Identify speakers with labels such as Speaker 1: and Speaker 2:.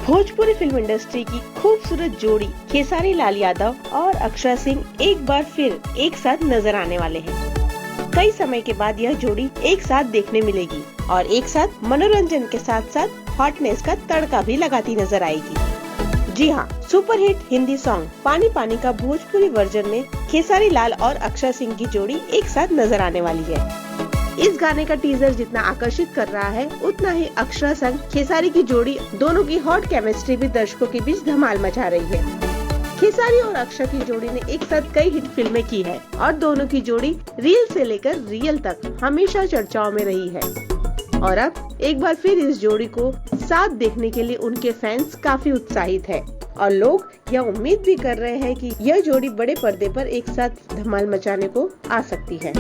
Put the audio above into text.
Speaker 1: Bhojpuri film industry की खूबसूरत जोड़ी खेसारी लाल यादव और अक्षरा सिंह एक बार फिर एक साथ नजर आने वाले हैं। कई समय के बाद यह जोड़ी एक साथ देखने मिलेगी और एक साथ मनोरंजन के साथ साथ हॉटनेस का तड़का भी लगाती नजर आएगी। जी हाँ, सुपरहिट हिंदी सॉन्ग पानी पानी का भोजपुरी वर्जन में खेसारी लाल और अक्षरा सिंह की जोड़ी एक साथ नजर आने वाली है। इस गाने का टीजर जितना आकर्षित कर रहा है, उतना ही अक्षरा संग खेसारी की जोड़ी दोनों की हॉट केमिस्ट्री भी दर्शकों के बीच धमाल मचा रही है। खेसारी और अक्षरा की जोड़ी ने एक साथ कई हिट फिल्में की है और दोनों की जोड़ी रील से लेकर रियल तक हमेशा चर्चाओं में रही है। और अब एक बार फिर इस जोड़ी को साथ देखने के लिए उनके फैंस काफी उत्साहित है और लोग यह उम्मीद भी कर रहे हैं कि यह जोड़ी बड़े पर्दे पर एक साथ धमाल मचाने को आ सकती है।